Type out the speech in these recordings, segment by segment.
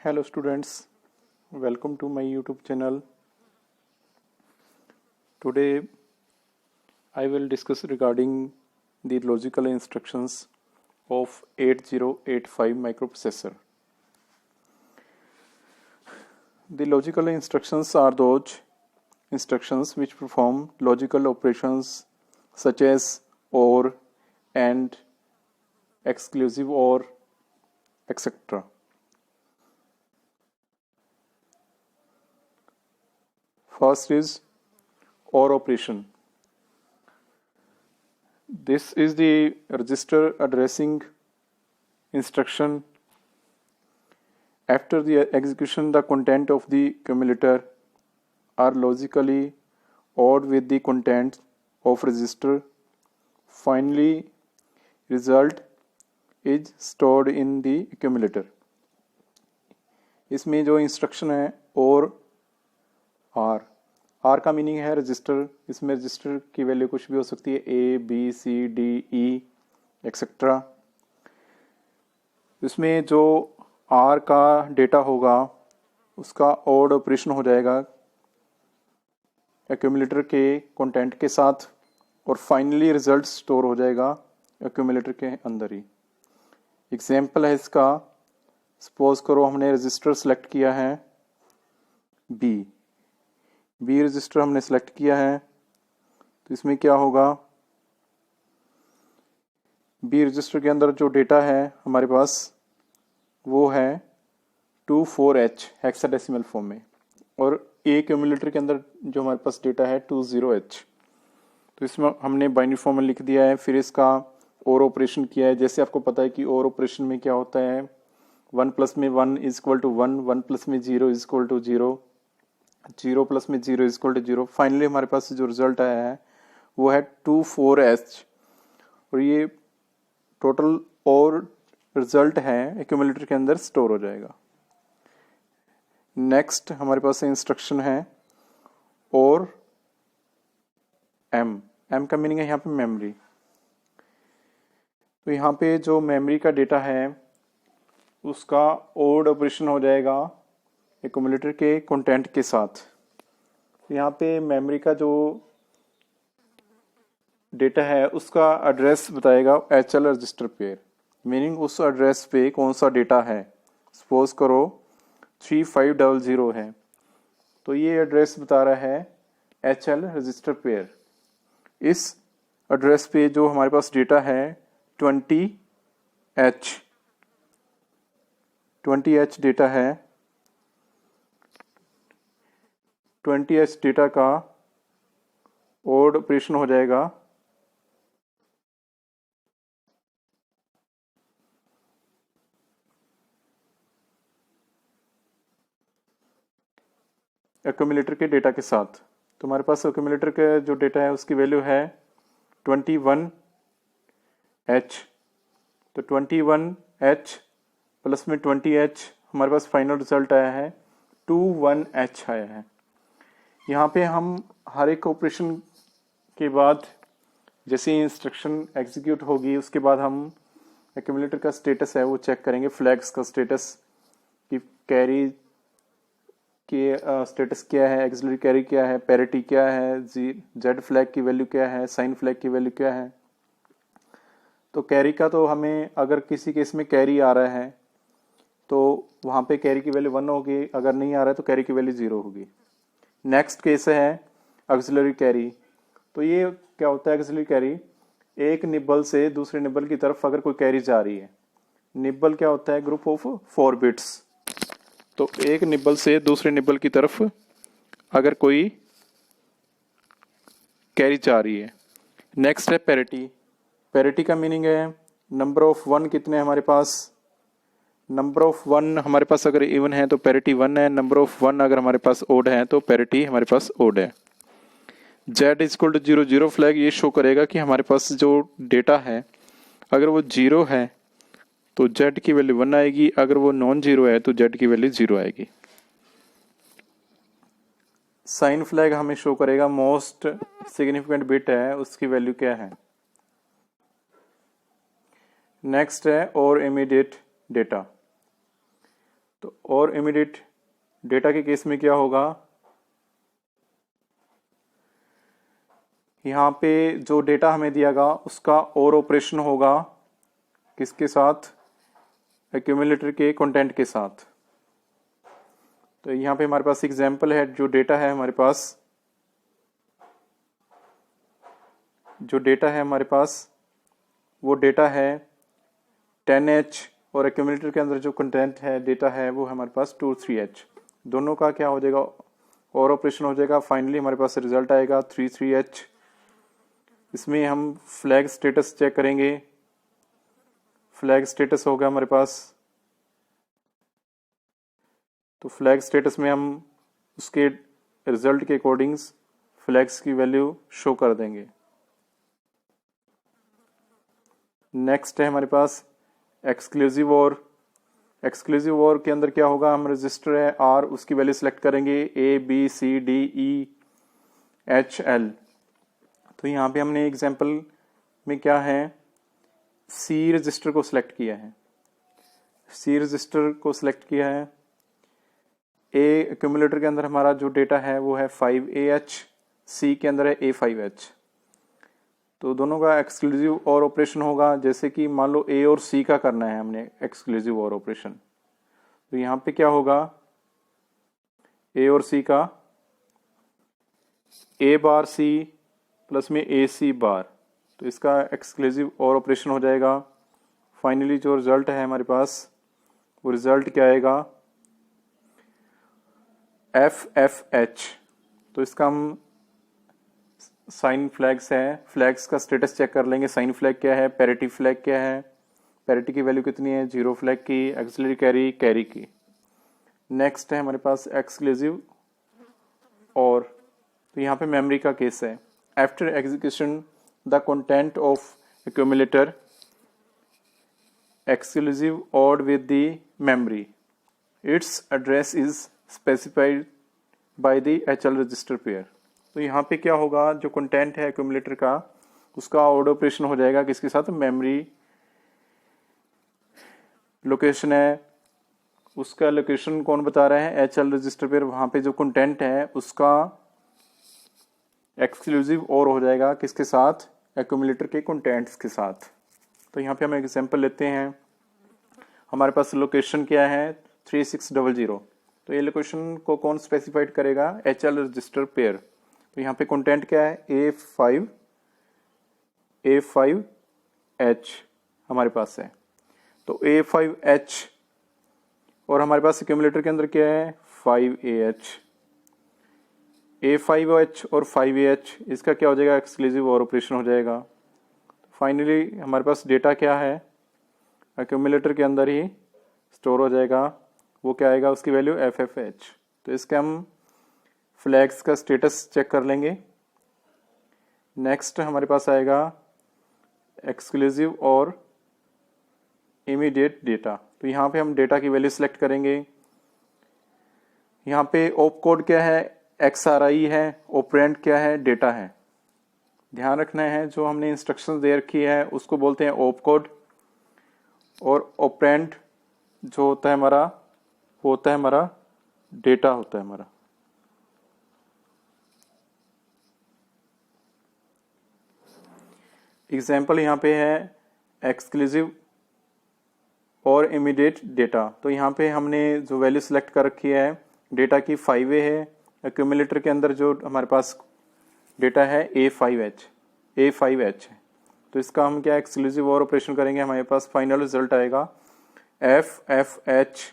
Hello students, welcome to my YouTube channel. Today I will discuss regarding the logical instructions of 8085 microprocessor. The logical instructions are those instructions which perform logical operations such as OR, AND, exclusive OR, etc. First is OR operation. This is the register addressing instruction. After the execution, the content of the accumulator are logically ORed with the contents of register. Finally, result is stored in the accumulator. इसमें जो instruction है और are का meaning है register. इसमें register की value कुछ भी हो सकती है, A B C D E etcetera. इसमें जो आर का डेटा होगा उसका ऑड ऑपरेशन हो जाएगा एक्यूमुलेटर के कंटेंट के साथ और फाइनली रिजल्ट स्टोर हो जाएगा एक्यूमुलेटर के अंदर ही. एग्जाम्पल है इसका, सपोज करो हमने रजिस्टर सेलेक्ट किया है बी रजिस्टर हमने सेलेक्ट किया है, तो इसमें क्या होगा, बी रजिस्टर के अंदर जो डेटा है हमारे पास वो है 24H हेक्साडेसिमल फॉर्म में, और ए एक्यूमुलेटर के अंदर जो हमारे पास डेटा है 20H. तो इसमें हमने बाइनरी फॉर्म में लिख दिया है. फिर इसका और ऑपरेशन किया है. जैसे आपको पता है कि और ऑपरेशन में क्या होता है, 1 प्लस में 1 इज इक्वल टू 1, 1 प्लस में 0 इज इक्वल टू 0, 0 प्लस में 0 इज इक्वल टू 0. फाइनली हमारे पास जो रिजल्ट आया है वो है 24H, और ये टोटल और रिजल्ट है एक्यूमुलेटर के अंदर स्टोर हो जाएगा. नेक्स्ट हमारे पास इंस्ट्रक्शन है और एम का मीनिंग है यहाँ पे मेमोरी. तो यहाँ पे जो मेमोरी का डेटा है उसका ओड ऑपरेशन हो जाएगा एक्यूमुलेटर के कंटेंट के साथ. यहाँ पे मेमोरी का जो डेटा है उसका एड्रेस बताएगा HL रजिस्टर पेयर, मीनिंग उस एड्रेस पे कौन सा डेटा है. सपोज करो 3500 है, तो ये एड्रेस बता रहा है HL रजिस्टर पेयर. इस एड्रेस पे जो हमारे पास डेटा है 20H डेटा है. 20H डेटा का ओड ऑपरेशन हो जाएगा एक्यूमुलेटर के डेटा के साथ. तो हमारे पास एक्यूमुलेटर का जो डेटा है उसकी वैल्यू है 21H. तो 21H प्लस में 20H हमारे पास फाइनल रिजल्ट आया है 21H आया है. यहाँ पे हम हर एक ऑपरेशन के बाद जैसे इंस्ट्रक्शन एग्जीक्यूट होगी उसके बाद हम एक्यूमुलेटर का स्टेटस है वो चेक करेंगे. फ्लैग्स का स्टेटस कि कैरी के स्टेटस क्या है, एक्सिलरी कैरी क्या है, पैरिटी क्या है, जेड फ्लैग की वैल्यू क्या है, साइन फ्लैग की वैल्यू क्या है. तो कैरी का तो हमें अगर किसी केस में कैरी आ रहा है तो वहाँ पे कैरी की वैल्यू 1 होगी, अगर नहीं आ रहा है तो कैरी की वैल्यू 0 होगी. नेक्स्ट केस है एक्सिलरी कैरी. तो ये क्या होता है एक्सिलरी कैरी, एक निब्बल से दूसरे निब्बल की तरफ अगर कोई कैरी जा रही है. निब्बल क्या होता है, ग्रुप ऑफ 4 बिट्स. तो एक निब्बल से दूसरे निब्बल की तरफ अगर कोई कैरी जा रही है. नेक्स्ट है पैरिटी का मीनिंग है नंबर ऑफ 1 कितने हमारे पास, नंबर ऑफ 1 हमारे पास अगर इवन है तो पैरिटी 1 है, नंबर ऑफ 1 अगर हमारे पास ओड है तो पैरिटी हमारे पास ओड है. Z is equal to 0, 0 flag ये शो करेगा कि हमारे पास जो डेटा है अगर वो 0 है तो जेड की वैल्यू 1 आएगी, अगर वो नॉन 0 है तो जेड की वैल्यू 0 आएगी. साइन फ्लैग हमें शो करेगा मोस्ट सिग्निफिकेंट बिट है उसकी वैल्यू क्या है. नेक्स्ट है और इमीडिएट डेटा. तो और इमीडिएट डेटा के केस में क्या होगा, यहाँ पे जो डेटा हमें दिया गया उसका और ऑपरेशन होगा किसके साथ, एक्यूमुलेटर के कंटेंट के साथ। तो यहाँ पे हमारे पास एग्जांपल है, जो डेटा है हमारे पास, वो डेटा है 10H और एक्यूमुलेटर के अंदर जो कंटेंट है डेटा है वो हमारे पास 23H। दोनों का क्या हो जाएगा, और ऑपरेशन हो जाएगा। फाइनली हमारे पास रिजल्ट आएगा 33H। इसमें हम फ्लैग स्टेटस चेक करेंगे। फ्लैग स्टेटस होगा हमारे पास, तो फ्लैग स्टेटस में हम उसके रिजल्ट के अकॉर्डिंग फ्लैग्स की वैल्यू शो कर देंगे। नेक्स्ट है हमारे पास एक्सक्लूसिव और। एक्सक्लूसिव और के अंदर क्या होगा, हम रजिस्टर है R, उसकी वैल्यू सेलेक्ट करेंगे ABCDEHL। तो यहाँ पे हमने एग्जांपल में क्या है, C रजिस्टर को सिलेक्ट किया है। C रजिस्टर को सिलेक्ट किया है। A एक्यूमुलेटर के अंदर हमारा जो डेटा है वो है 5AH, C के अंदर है A5H। तो दोनों का एक्सक्लूसिव और ऑपरेशन होगा। जैसे कि मान लो A और C का करना है हमने एक्सक्लूसिव और ऑपरेशन, तो यहाँ पे क्या होगा, A और C का A बार C प्लस में AC बार, तो इसका एक्सक्लूसिव और ऑपरेशन हो जाएगा। फाइनली जो रिजल्ट है हमारे पास, वो रिजल्ट क्या आएगा, FFH। तो इसका हम साइन फ्लैग्स है, फ्लैग्स का स्टेटस चेक कर लेंगे। साइन फ्लैग क्या है, पैरिटी फ्लैग क्या है, पैरिटी की वैल्यू कितनी है, 0 फ्लैग की, एक्सिलरी कैरी, कैरी की। नेक्स्ट है हमारे पास एक्सक्लूसिव और, तो यहाँ पे मेमोरी का केस है। After execution the content of accumulator exclusive odd with the memory, it's address is specified by the HL register pair. तो यहाँ पे क्या होगा, जो कंटेंट है एक्यूमुलेटर का उसका ऑड ऑपरेशन हो जाएगा किसके साथ, मेमोरी लोकेशन है, उसका लोकेशन कौन बता रहा है, HL रजिस्टर पेयर। वहां पे जो कंटेंट है उसका एक्सक्लूसिव और हो जाएगा किसके साथ, एक्यूमुलेटर के कंटेंट्स के साथ। तो यहाँ पे हम एग्जांपल लेते हैं। हमारे पास लोकेशन क्या है 3600, तो ये लोकेशन को कौन स्पेसिफाइड करेगा, HL रजिस्टर पेयर। तो यहाँ पे कंटेंट क्या है, A5H हमारे पास है। तो A5H और हमारे पास एक्यूमुलेटर के अंदर क्या है 5AH। A5H और 5AH, इसका क्या हो जाएगा, एक्सक्लूसिव और ऑपरेशन हो जाएगा। फाइनली हमारे पास डेटा क्या है, एक्यूमुलेटर के अंदर ही स्टोर हो जाएगा। वो क्या आएगा, उसकी वैल्यू FFH। तो इसके हम फ्लैग्स का स्टेटस चेक कर लेंगे। नेक्स्ट हमारे पास आएगा एक्सक्लूसिव और इमीडिएट डेटा। तो यहाँ पे हम डेटा की वैल्यू सेलेक्ट करेंगे। यहाँ पे ऑप कोड क्या है, XRI है, ऑपरेंड क्या है, डेटा है। ध्यान रखना है, जो हमने इंस्ट्रक्शंस दे रखी है उसको बोलते हैं ऑप कोड, और ऑपरेंड जो होता है हमारा, होता है हमारा डेटा होता है हमारा। एग्जाम्पल यहाँ पे है एक्सक्लूसिव और इमीडिएट डेटा। तो यहाँ पे हमने जो वैल्यू सेलेक्ट कर रखी है डेटा की 5A है। एक्यूमुलेटर के अंदर जो हमारे पास डेटा है A5H है। तो इसका हम क्या एक्सक्लूसिव और ऑपरेशन करेंगे, हमारे पास फाइनल रिजल्ट आएगा FFH।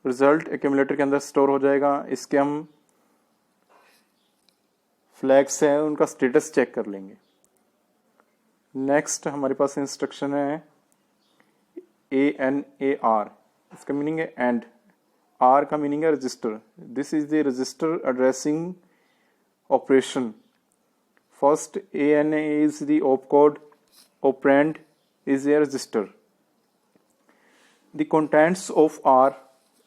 रिजल्ट एक्यूमुलेटर के अंदर स्टोर हो जाएगा। इसके हम फ्लैग्स हैं उनका स्टेटस चेक कर लेंगे। नेक्स्ट हमारे पास इंस्ट्रक्शन है ANAR, इसका मीनिंग है एंड, R का मीनिंग है register. This is the register addressing operation. First ANA is the opcode, operand is a register. The contents of R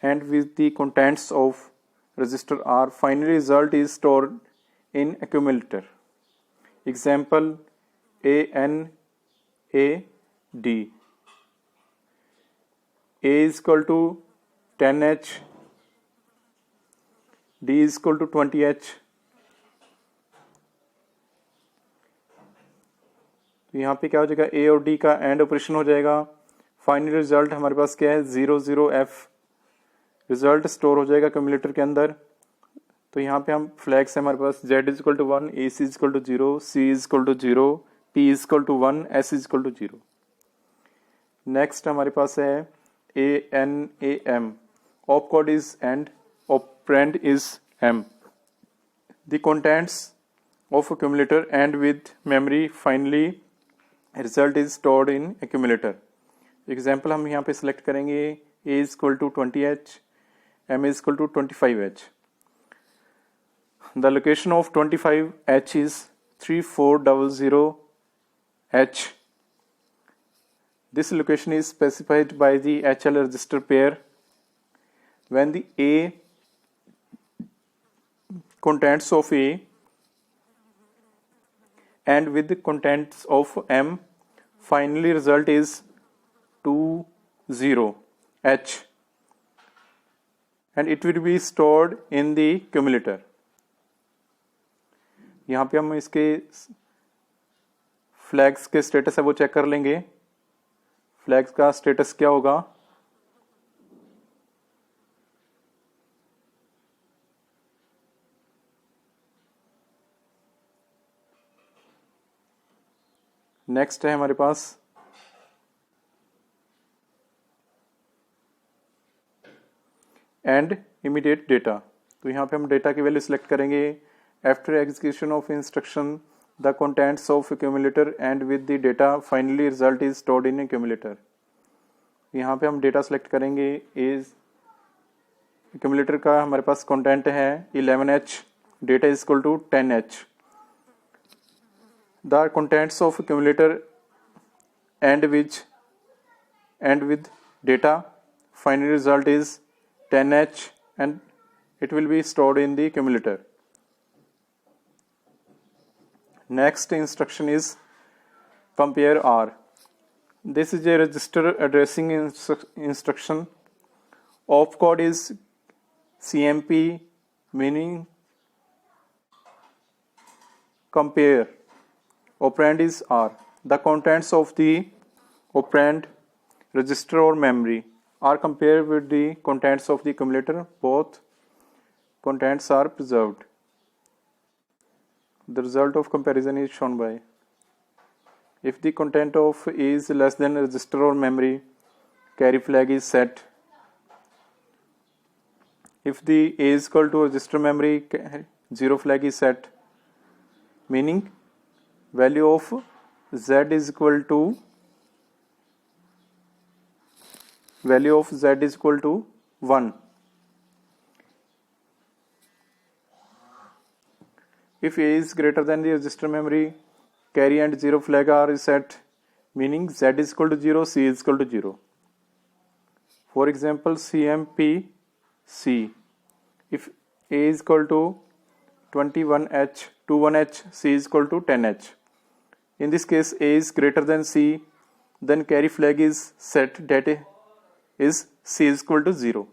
and with the contents of register R, final result is stored in accumulator. Example ANAD. A is equal to 10h, D is equal to 20h। तो यहाँ पे क्या हो जाएगा, ए और D का and operation हो जाएगा। फाइनल रिजल्ट हमारे पास क्या है, 00f रिजल्ट स्टोर हो जाएगा कैलकुलेटर के अंदर। तो यहाँ पे हम फ्लैग्स है हमारे पास, z is equal to 1, A C is equal to 0, C is equal to 0, P is equal to 1, S is equal to 0। Next हमारे पास है A N A M, opcode is and operand is M. The contents of accumulator and with memory finally result is stored in accumulator। Example हम यहाँ पे select करेंगे, A is equal to 20h, M is equal to 25h। The location of 25H is 3400H. This location is specified by the HL register pair. When the A contents of A and with the contents of M, finally result is 20H and it will be stored in the accumulator। यहाँ पे हम इसके flags के status है वो check कर लेंगे। Flags का स्टेटस क्या होगा, नेक्स्ट है हमारे पास एंड इमीडिएट डेटा। तो यहाँ पे हम डेटा की वैल्यू सिलेक्ट करेंगे। After execution of instruction, the contents of accumulator and with the data finally result is stored in accumulator। यहाँ पे हम डेटा सेलेक्ट करेंगे। इज accumulator का हमारे पास कंटेंट है 11h, data is equal to 10h। The contents of accumulator and with data final result is 10h and it will be stored in the accumulator। Next instruction is compare R। This is a register addressing instruction। Opcode is CMP, meaning compare। Operand is R। The contents of the operand register or memory are compared with the contents of the accumulator. Both contents are preserved। The result of comparison is shown by, if the content of A is less than register or memory, carry flag is set। If the A is equal to register memory, zero flag is set, meaning value of Z is equal to 1। If A is greater than the register memory, carry and zero flag are set, meaning Z is equal to 0, C is equal to 0। For example, CMPC, if A is equal to 21H, C is equal to 10H। In this case, A is greater than C, then carry flag is set, that is C is equal to 0।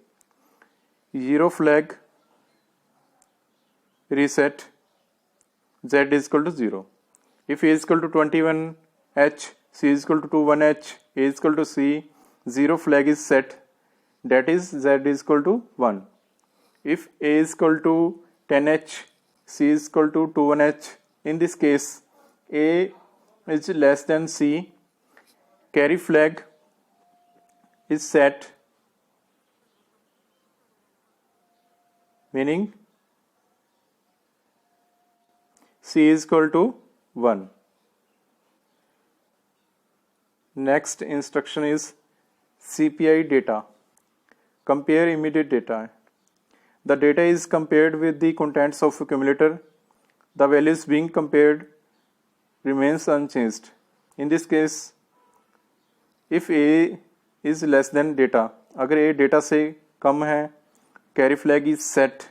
Zero flag reset, Z is equal to 0। If A is equal to 21H, C is equal to 21H, A is equal to C, zero flag is set, that is Z is equal to 1। If A is equal to 10H, C is equal to 21H, in this case A is less than C, carry flag is set, meaning C is equal to 1। Next instruction is CPI data, compare immediate data। The data is compared with the contents of accumulator। The values being compared remains unchanged। In this case, if A is less than data, अगर A data से कम है, carry flag is set।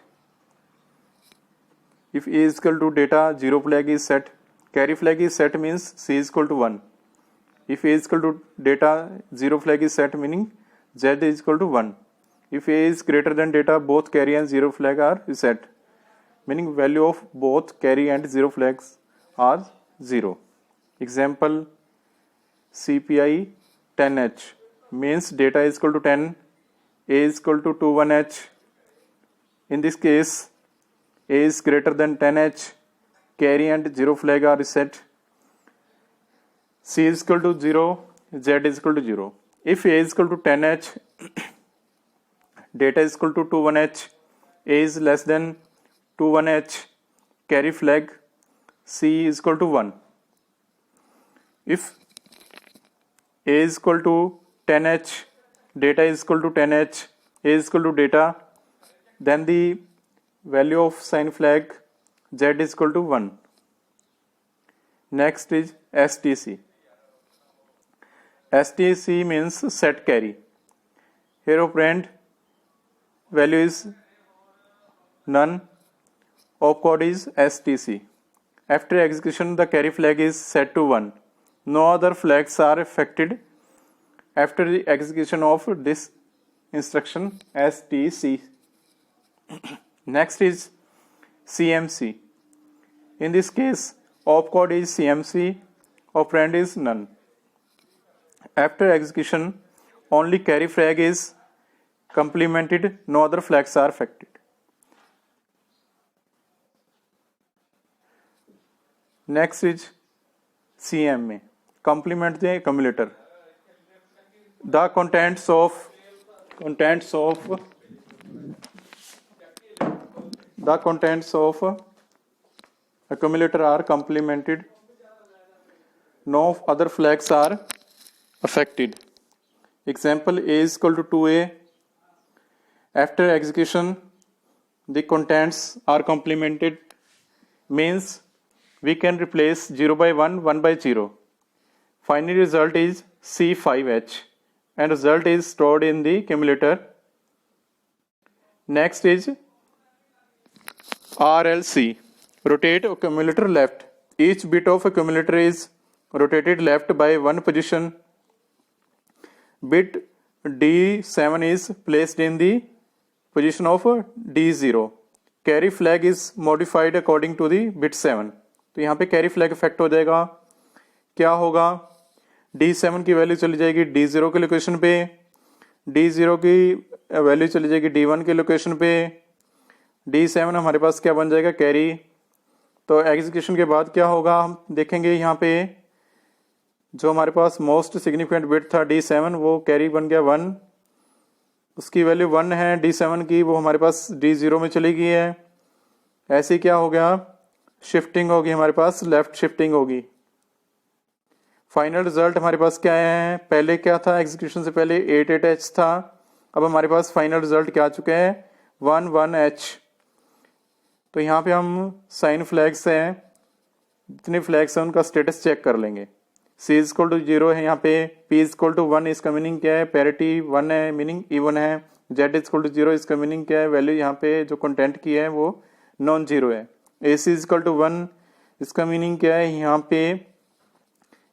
If A is equal to data, zero flag is set, carry flag is set means C is equal to 1। If A is equal to data, zero flag is set, meaning Z is equal to 1। If A is greater than data, both carry and zero flag are reset. Meaning value of both carry and zero flags are 0. Example, CPI 10H means data is equal to 10, A is equal to 21H. In this case, A is greater than 10H, carry and zero flag are reset. C is equal to 0, Z is equal to 0. If A is equal to 10H, data is equal to 21H, A is less than 21H, carry flag, C is equal to 1. If A is equal to 10H, data is equal to 10H, A is equal to data, then the value of sign flag Z is equal to 1. Next is STC. STC means set carry. Here operand value is none, opcode is STC. After execution, the carry flag is set to 1. No other flags are affected after the execution of this instruction STC. Next is CMC. In this case, opcode is CMC, operand is none. After execution, only carry flag is complemented, no other flags are affected. Next is CMA, complement the accumulator. The contents of accumulator are complemented, no other flags are affected. Example, A is equal to 2A. After execution, the contents are complemented, means we can replace 0 by 1, 1 by 0. Final result is C5H and result is stored in the accumulator. Next is RLC, rotate accumulator left. Each bit of accumulator is rotated left by one position. Bit D7 is placed in the position of D0. Carry flag is modified according to the bit 7. तो यहाँ पे carry flag effect हो जाएगा. क्या होगा, D7 की value चली जाएगी D0 के लोकेशन पे, D0 की वैल्यू चली जाएगी D1 के लोकेशन पे, D7 हमारे पास क्या बन जाएगा, कैरी. तो एग्जीक्यूशन के बाद क्या होगा हम देखेंगे. यहाँ पे जो हमारे पास मोस्ट सिग्निफिकेंट बिट था D7, वो कैरी बन गया 1, उसकी वैल्यू 1 है D7 की, वो हमारे पास D0 में चली गई है. ऐसे क्या हो गया, शिफ्टिंग होगी हमारे पास, लेफ्ट शिफ्टिंग होगी. फाइनल रिजल्ट हमारे पास क्या है, पहले क्या था, एग्जीक्यूशन से पहले 88H था, अब हमारे पास फाइनल रिजल्ट क्या आ चुके हैं, 11H. तो यहाँ पे हम साइन फ्लैग्स हैं, जितने फ्लैग्स हैं उनका स्टेटस चेक कर लेंगे. C इज इक्वल टू 0 है यहाँ पे, P इज इक्वल टू 1, इसका मीनिंग क्या है, पैरिटी 1 है, मीनिंग इवन है. Z इज इक्वल टू 0, इसका मीनिंग क्या है, वैल्यू यहाँ पे जो कंटेंट की है वो नॉन जीरो है. AC इज इक्वल टू 1, इसका मीनिंग क्या है, यहाँ पे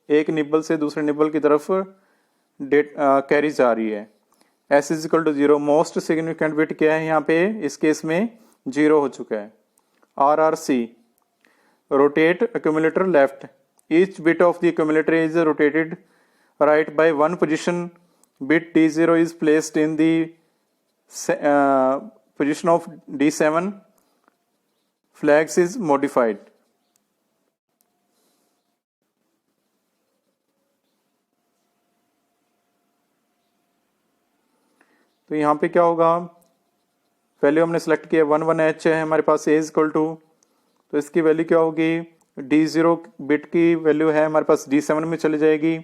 एक निबल से दूसरे निबल की तरफ कैरी जा रही है. S is equal to 0, most significant bit क्या है यहाँ पे, इस केस में 0 हो चुका है. RRC, rotate accumulator left. Each bit of the accumulator is rotated right by one position. Bit D0 is placed in the position of D7. Flags is modified. तो यहाँ पे क्या होगा, वैल्यू हमने सेलेक्ट किया 11H है हमारे पास, A इज इक्वल टू, तो इसकी वैल्यू क्या होगी, D0 बिट की वैल्यू है हमारे पास D7 में चली जाएगी,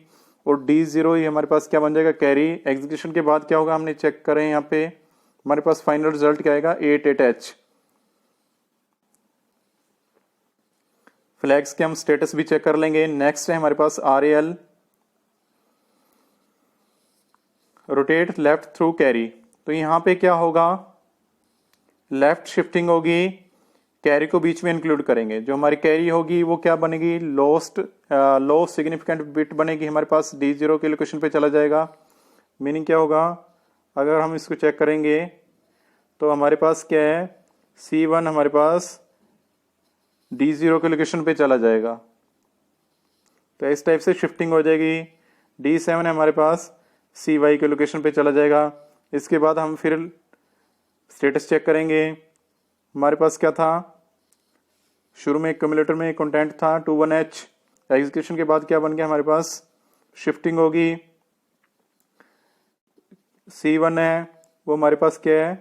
और D0 ही हमारे पास क्या बन जाएगा, कैरी. एग्जीक्यूशन के बाद क्या होगा, हमने चेक करें यहाँ पे हमारे पास फाइनल रिजल्ट क्या आएगा, 88H. फ्लैग्स के हम स्टेटस भी चेक कर लेंगे. नेक्स्ट है हमारे पास RAL, rotate left through carry. तो यहाँ पे क्या होगा, लेफ्ट शिफ्टिंग होगी, कैरी को बीच में इंक्लूड करेंगे. जो हमारी कैरी होगी वो क्या बनेगी, लो सिग्निफिकेंट बिट बनेगी हमारे पास, D0 के लोकेशन पे चला जाएगा. मीनिंग क्या होगा, अगर हम इसको चेक करेंगे तो हमारे पास क्या है, C1 हमारे पास D0 के लोकेशन पे चला जाएगा, तो इस टाइप से शिफ्टिंग हो जाएगी। D7 है हमारे पास CY के लोकेशन पे चला जाएगा। इसके बाद हम फिर स्टेटस चेक करेंगे। हमारे पास क्या था, शुरू में एक्यूमुलेटर में कंटेंट था 21H, एग्जीक्यूशन के बाद क्या बन गया हमारे पास, शिफ्टिंग होगी। C1 है वो हमारे पास क्या है,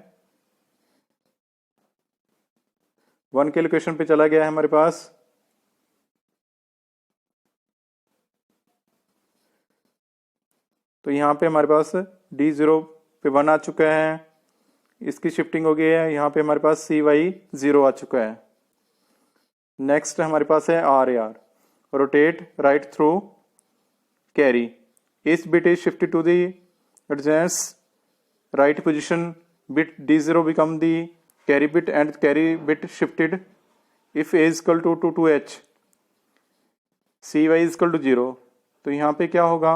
1 के लोकेशन पे चला गया है हमारे पास। तो यहाँ पे हमारे पास D0 पे 1 आ चुका है, इसकी शिफ्टिंग हो गई है। यहाँ पे हमारे पास CY 0 आ चुका है। नेक्स्ट हमारे पास है RAR, rotate right through carry. This bit is shifted to the adjacent right position, bit D0 become the carry bit and carry bit shifted if A is equal to 2H, CY is equal to 0। तो यहाँ पे क्या होगा,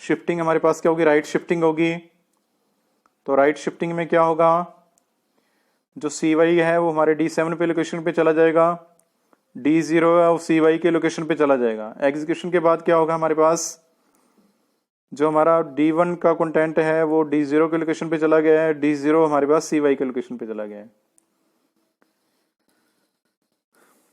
shifting हमारे पास क्या होगी, right shifting होगी। तो राइट शिफ्टिंग में क्या होगा, जो CY है वो हमारे D7 पे लोकेशन पे चला जाएगा, D0 है वो CY के लोकेशन पे चला जाएगा। एग्जीक्यूशन के बाद क्या होगा, हमारे पास जो हमारा D1 का कंटेंट है वो D0 के लोकेशन पे चला गया है, D0 हमारे पास CY के लोकेशन पे चला गया है।